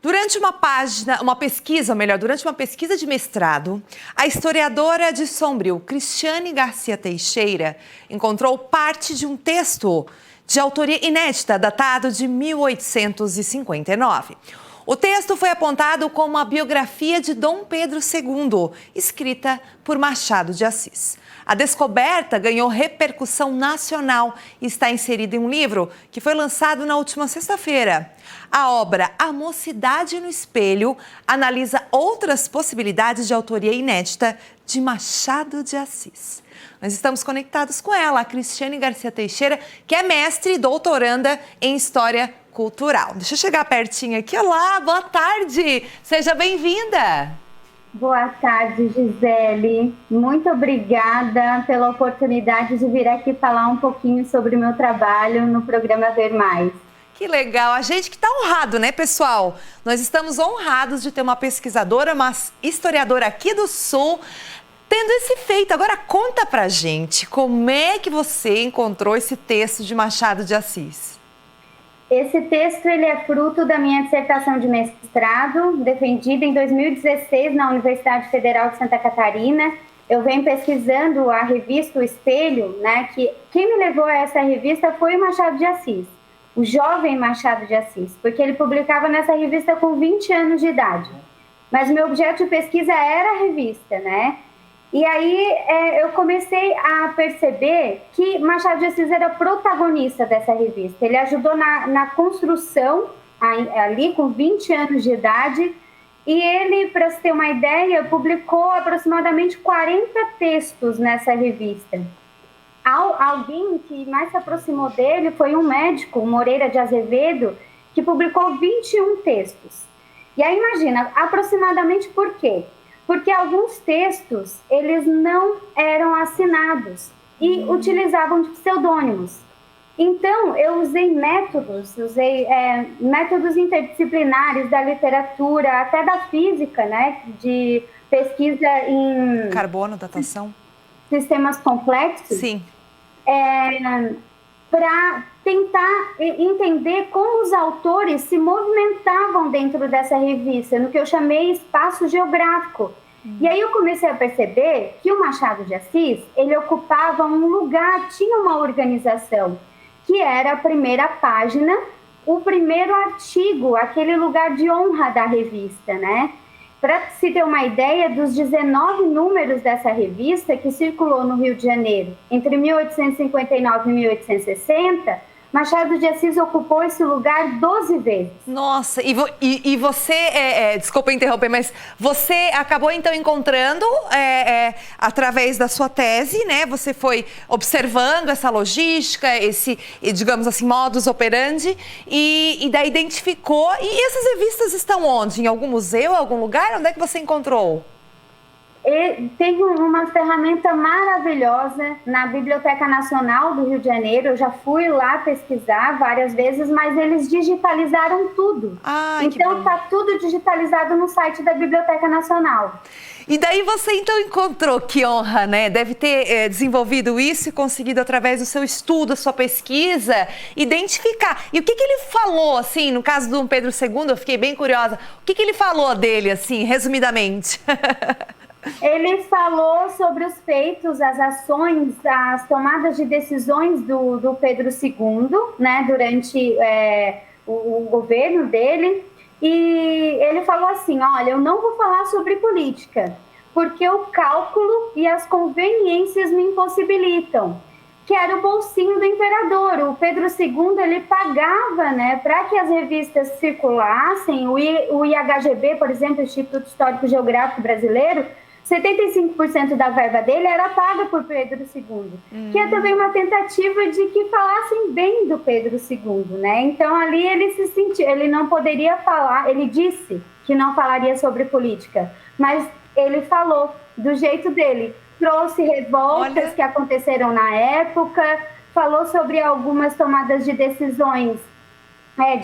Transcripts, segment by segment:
Durante durante uma pesquisa de mestrado, a historiadora de Sombrio, Cristiane Garcia Teixeira, encontrou parte de um texto de autoria inédita, datado de 1859. O texto foi apontado como a biografia de Dom Pedro II, escrita por Machado de Assis. A descoberta ganhou repercussão nacional e está inserida em um livro que foi lançado na última sexta-feira. A obra A Mocidade no Espelho analisa outras possibilidades de autoria inédita de Machado de Assis. Nós estamos conectados com ela, a Cristiane Garcia Teixeira, que é mestre e doutoranda em História Cultural. Deixa eu chegar pertinho aqui. Olá, boa tarde! Seja bem-vinda! Boa tarde, Gisele. Muito obrigada pela oportunidade de vir aqui falar um pouquinho sobre o meu trabalho no programa Ver Mais. Que legal! A gente que está honrado, né, pessoal? Nós estamos honrados de ter uma pesquisadora, uma historiadora aqui do Sul, tendo esse feito. Agora conta pra gente, como é que você encontrou esse texto de Machado de Assis? Esse texto ele é fruto da minha dissertação de mestrado, defendida em 2016 na Universidade Federal de Santa Catarina. Eu venho pesquisando a revista O Espelho, né? Que quem me levou a essa revista foi o Machado de Assis, o jovem Machado de Assis, porque ele publicava nessa revista com 20 anos de idade. Mas meu objeto de pesquisa era a revista, né? E aí eu comecei a perceber que Machado de Assis era protagonista dessa revista. Ele ajudou na construção, ali com 20 anos de idade, e ele, para se ter uma ideia, publicou aproximadamente 40 textos nessa revista. Alguém que mais se aproximou dele foi um médico, Moreira de Azevedo, que publicou 21 textos. E aí imagina, aproximadamente por quê? Porque alguns textos, eles não eram assinados e utilizavam de pseudônimos. Então, eu usei métodos interdisciplinares da literatura, até da física, né, de pesquisa em... Carbono, datação? Sistemas complexos. Sim. Para tentar entender como os autores se movimentavam dentro dessa revista, no que eu chamei espaço geográfico. E aí eu comecei a perceber que o Machado de Assis, ele ocupava um lugar, tinha uma organização, que era a primeira página, o primeiro artigo, aquele lugar de honra da revista, né? Para se ter uma ideia, dos 19 números dessa revista, que circulou no Rio de Janeiro entre 1859 e 1860, Machado de Assis ocupou esse lugar 12 vezes. Nossa, e você, desculpa interromper, mas você acabou então encontrando, através da sua tese, né? Você foi observando essa logística, esse, digamos assim, modus operandi, e daí identificou. E essas revistas estão onde? Em algum museu, em algum lugar? Onde é que você encontrou? Tem uma ferramenta maravilhosa na Biblioteca Nacional do Rio de Janeiro. Eu já fui lá pesquisar várias vezes, mas eles digitalizaram tudo. Então está tudo digitalizado no site da Biblioteca Nacional. E daí você então encontrou, que honra, né? Deve ter desenvolvido isso e conseguido, através do seu estudo, a sua pesquisa, identificar. E o que ele falou, assim, no caso do Dom Pedro II, eu fiquei bem curiosa. O que ele falou dele, assim, resumidamente? Ele falou sobre os feitos, as ações, as tomadas de decisões do Pedro II, né, durante o governo dele. E ele falou assim, olha, eu não vou falar sobre política, porque o cálculo e as conveniências me impossibilitam, que era o bolsinho do imperador. O Pedro II, ele pagava, né, para que as revistas circulassem. O IHGB, por exemplo, Instituto Histórico Geográfico Brasileiro, 75% da verba dele era paga por Pedro II, que é também uma tentativa de que falassem bem do Pedro II, né? Então ali ele se sentiu, ele não poderia falar, ele disse que não falaria sobre política, mas ele falou do jeito dele, trouxe revoltas que aconteceram na época, falou sobre algumas tomadas de decisões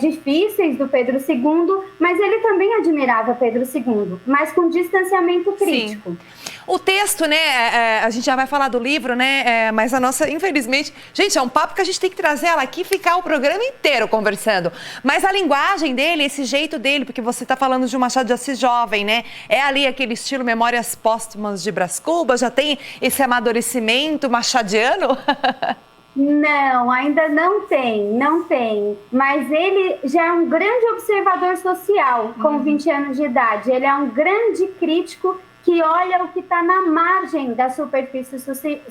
difíceis do Pedro II, mas ele também admirava Pedro II, mas com distanciamento crítico. Sim. O texto, né, a gente já vai falar do livro, né, mas a nossa, infelizmente, gente, é um papo que a gente tem que trazer ela aqui e ficar o programa inteiro conversando. Mas a linguagem dele, esse jeito dele, porque você está falando de um Machado de Assis jovem, né, é ali aquele estilo Memórias Póstumas de Brás Cubas, já tem esse amadurecimento machadiano? Não, ainda não tem. Mas ele já é um grande observador social, com 20 anos de idade. Ele é um grande crítico que olha o que está na margem da superfície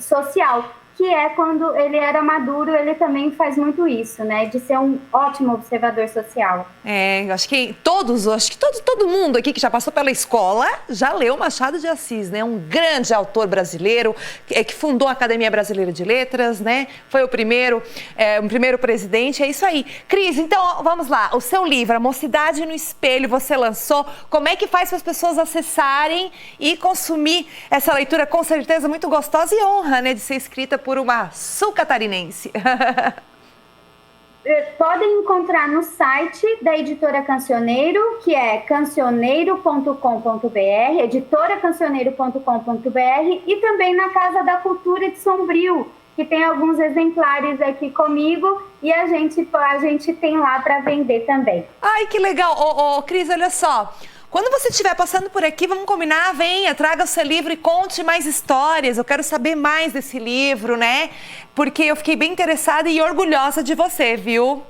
social, que é quando ele era maduro, ele também faz muito isso, né? De ser um ótimo observador social. Eu acho que todo mundo aqui que já passou pela escola já leu Machado de Assis, né? Um grande autor brasileiro que fundou a Academia Brasileira de Letras, né? Foi o primeiro presidente, é isso aí. Cris, então vamos lá, o seu livro, A Mocidade no Espelho, você lançou. Como é que faz para as pessoas acessarem e consumir essa leitura, com certeza muito gostosa e honra, né, de ser escrita por uma sul-catarinense? Podem encontrar no site da editora Cancioneiro, que é cancioneiro.com.br, editoracancioneiro.com.br, e também na Casa da Cultura de Sombrio, que tem alguns exemplares aqui comigo e a gente tem lá para vender também. Ai, que legal! Cris, olha só. Quando você estiver passando por aqui, vamos combinar, venha, traga o seu livro e conte mais histórias. Eu quero saber mais desse livro, né? Porque eu fiquei bem interessada e orgulhosa de você, viu?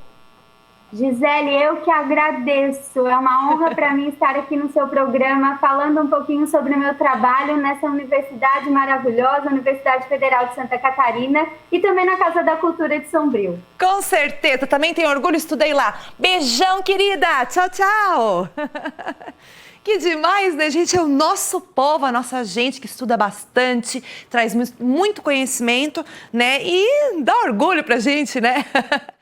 Gisele, eu que agradeço. É uma honra para mim estar aqui no seu programa, falando um pouquinho sobre o meu trabalho nessa universidade maravilhosa, Universidade Federal de Santa Catarina, e também na Casa da Cultura de Sombrio. Com certeza, também tenho orgulho, estudei lá. Beijão, querida! Tchau, tchau! Que demais, né, gente? É o nosso povo, a nossa gente que estuda bastante, traz muito conhecimento, né? E dá orgulho pra gente, né?